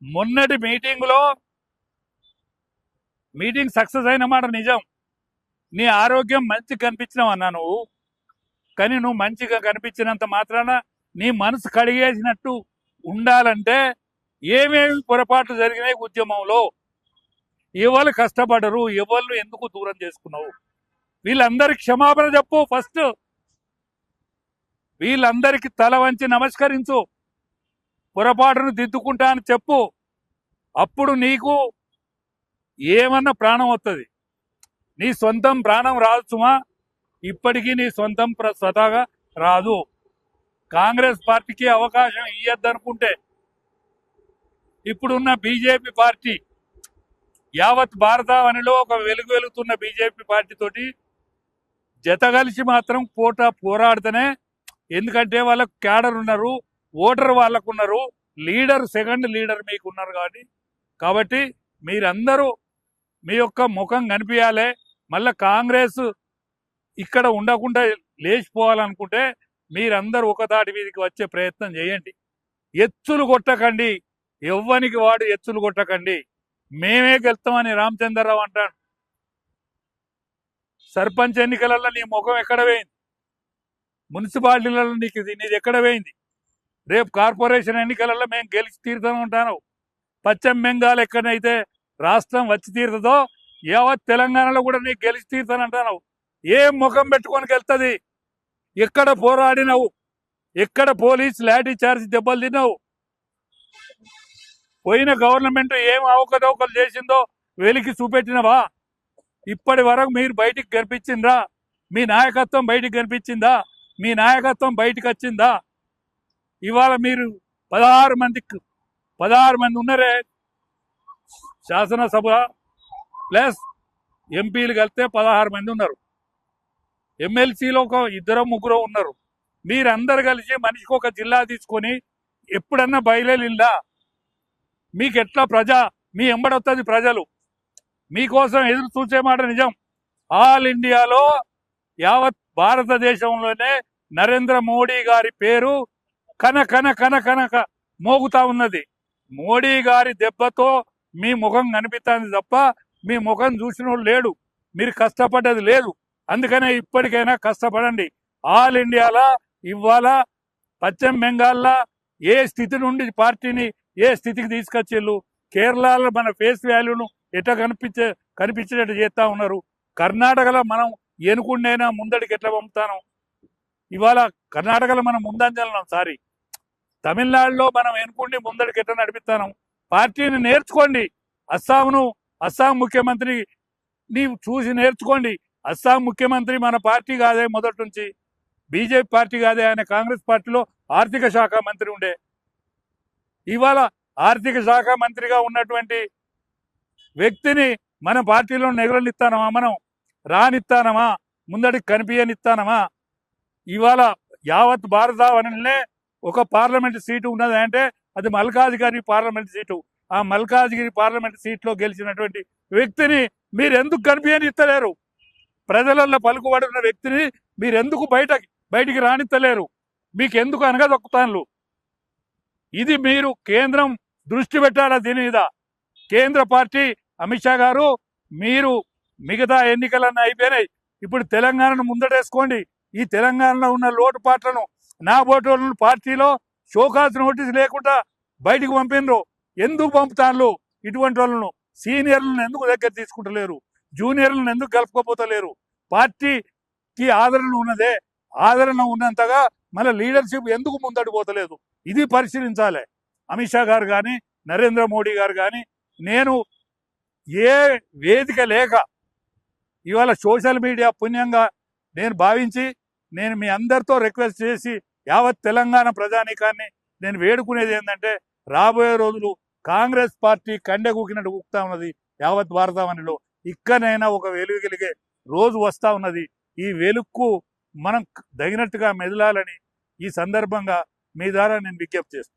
మొన్నటి meeting success అయిన మాట నిజం. నీ ఆరోగ్యం మంచి కనిపించినావు అన్నా నువ్వు. కానీ నువ్వు మంచిగా కనిపించినంత మాత్రాన నీ మనసు కడిగేసినట్టు ఉండాలంటే ఏమేమి పొరపాట్లు జరిగినాయి ఉద్యమంలో, ఎవరు కష్టపడరు, ఎవరు ఎందుకు దూరం చేసుకున్నావు, వీళ్ళందరికి క్షమాపణ చెప్పు. ఫస్ట్ వీళ్ళందరికీ తల వంచి నమస్కరించు, పొరపాటును దిద్దుకుంటా అని చెప్పు. అప్పుడు నీకు ఏమన్నా ప్రాణం వస్తుంది. నీ సొంతం ప్రాణం రాదు సుమా, ఇప్పటికీ నీ సొంతం స్వతహాగా రాదు. కాంగ్రెస్ పార్టీకి అవకాశం ఇయ్యద్దనుకుంటే ఇప్పుడున్న బీజేపీ పార్టీ, యావత్ భారతావనిలో ఒక వెలుగుతున్న బీజేపీ పార్టీ తోటి జతగలిసి మాత్రం పోరాడితేనే, ఎందుకంటే వాళ్ళకు క్యాడర్ ఉన్నారు, ఓటర్ వాళ్ళకు ఉన్నారు, లీడర్ సెకండ్ లీడర్ మీకు ఉన్నారు. కాబట్టి మీరందరూ మీ యొక్క ముఖం కనిపించాలి. మళ్ళీ కాంగ్రెస్ ఇక్కడ ఉండకుండా లేచిపోవాలనుకుంటే మీరందరూ ఒక తాటి మీదకి వచ్చే ప్రయత్నం చేయండి. ఎత్తులు కొట్టకండి, ఎవ్వనికి వాడు ఎత్తులు కొట్టకండి. మేమే గెలుస్తామని రామచంద్రరావు అంటాడు. సర్పంచ్ ఎన్నికలలో నీ ముఖం ఎక్కడ పోయింది? మున్సిపాలిటీలలో నీది ఎక్కడ పోయింది? రేపు కార్పొరేషన్ ఎన్నికలలో మేము గెలిచి తీరుతూనే ఉంటాను. పశ్చిమ బెంగాల్ ఎక్కడైతే రాష్ట్రం వచ్చి తీరుతుందో యావత్ తెలంగాణలో కూడా నీకు గెలిచి తీరుతానంటావు. ఏం ముఖం పెట్టుకొని వెళ్తుంది? ఎక్కడ పోరాడినవు? ఎక్కడ పోలీస్ లాఠీ చార్జ్ దెబ్బలు తిన్నావు? పోయిన గవర్నమెంట్ ఏం అవకతవకలు చేసిందో వెలికి చూపెట్టినవా? ఇప్పటి వరకు మీరు బయటికి కనిపించిందా? మీ నాయకత్వం బయటికి కనిపించిందా? మీ నాయకత్వం బయటికి వచ్చిందా? ఇవాళ మీరు 16 మంది ఉన్నారే శాసనసభ ప్లస్ ఎంపీలు కలిస్తే 16 మంది ఉన్నారు. ఎమ్మెల్సీలో ఒక 2-3 ఉన్నారు. మీరందరు కలిసి మనిషికి ఒక జిల్లా తీసుకొని ఎప్పుడన్నా బయలుదేరిందా? మీకు ఎట్లా మీ ఎంబడొస్తుంది? ప్రజలు మీకోసం ఎదురు చూసే మాట నిజం. ఆల్ ఇండియాలో యావత్ భారతదేశంలోనే నరేంద్ర మోడీ గారి పేరు కన మోగుతా ఉన్నది. మోడీ గారి దెబ్బతో మీ ముఖం కనిపిస్తుంది తప్ప మీ ముఖం చూసిన లేడు. మీరు కష్టపడ్డది లేదు. అందుకనే ఇప్పటికైనా కష్టపడండి. ఆల్ ఇండియాలో ఇవాళ పశ్చిమ బెంగాల్లో ఏ స్థితి నుండి పార్టీని ఏ స్థితికి తీసుకొచ్చిళ్ళు, కేరళలో మన ఫేస్ వాల్యూను ఎట్లా కనిపించేటట్టు చేస్తా ఉన్నారు. కర్ణాటకలో మనం ఎనుకుండైనా ముందడికి ఎట్లా పంపుతాను? ఇవాళ కర్ణాటకలో మనం ముందంజలం. తమిళనాడులో మనం ఎనుకుండి ముందడికి ఎట్లా నడిపిస్తాను? పార్టీని నేర్చుకోండి. అస్సాం ముఖ్యమంత్రి నీవు చూసి నేర్చుకోండి. అస్సాం ముఖ్యమంత్రి మన పార్టీ కాదే, మొదటి నుంచి బీజేపీ పార్టీ కాదే, ఆయన కాంగ్రెస్ పార్టీలో ఆర్థిక శాఖ మంత్రి ఉండే. ఇవాళ ఆర్థిక శాఖ మంత్రిగా ఉన్నటువంటి వ్యక్తిని మన పార్టీలో నెగరనిస్తానమా? మనం రానిస్తానమా? ముందడికి కనిపించనిస్తానమా? ఇవాళ యావత్ భారతావనిలోనే ఒక పార్లమెంట్ సీటు ఉన్నది అంటే అది మల్కాజ్గిరి పార్లమెంట్ సీటు. ఆ మల్కాజ్గిరి పార్లమెంట్ సీట్లో గెలిచినటువంటి వ్యక్తిని మీరు ఎందుకు కనిపించనిస్తలేరు? ప్రజలలో పలుకుబడిన వ్యక్తిని మీరు ఎందుకు బయటికి రానిస్తలేరు? మీకు ఎందుకు అనగదొక్కుతాను? ఇది మీరు కేంద్రం దృష్టి పెట్టాలా దీని మీద? కేంద్ర పార్టీ అమిత్ షా గారు, మీరు మిగతా ఎన్నికలన్నీ అయిపోయినాయి, ఇప్పుడు తెలంగాణను ముందటేసుకోండి. ఈ తెలంగాణలో ఉన్న లోటుపాట్లను, నా ఓటర్లను పార్టీలో షోకాజ్ నోటీస్ లేకుండా బయటికి పంపినరు. ఎందుకు పంపుతాను? ఇటువంటి వాళ్ళను, సీనియర్లను ఎందుకు దగ్గర తీసుకుంటలేరు? జూనియర్లను ఎందుకు కలుపుకోపోతలేరు? పార్టీకి ఆదరణ ఉన్నదే, ఆదరణ ఉన్నంతగా మన లీడర్షిప్ ఎందుకు ముందడిపోతలేదు? ఇది పరిశీలించాలి అమిత్ షా గారు కానీ, నరేంద్ర మోడీ గారు కానీ. నేను ఏ వేదిక లేక ఇవాళ సోషల్ మీడియా పుణ్యంగా నేను భావించి నేను మీ అందరితో రిక్వెస్ట్ చేసి యావత్ తెలంగాణ ప్రజానీకాన్ని నేను వేడుకునేది ఏంటంటే, రాబోయే రోజులు కాంగ్రెస్ పార్టీ కండెగూకినట్టు ఊపుతా ఉన్నది యావత్ భారతావనిలో. ఇక్కడైనా ఒక వెలుగులిగే రోజు వస్తూ ఉన్నది. ఈ వెలుక్కు మనం తగినట్టుగా మెదలాలని ఈ సందర్భంగా మీ ద్వారా నేను విజ్ఞప్తి చేస్తాను.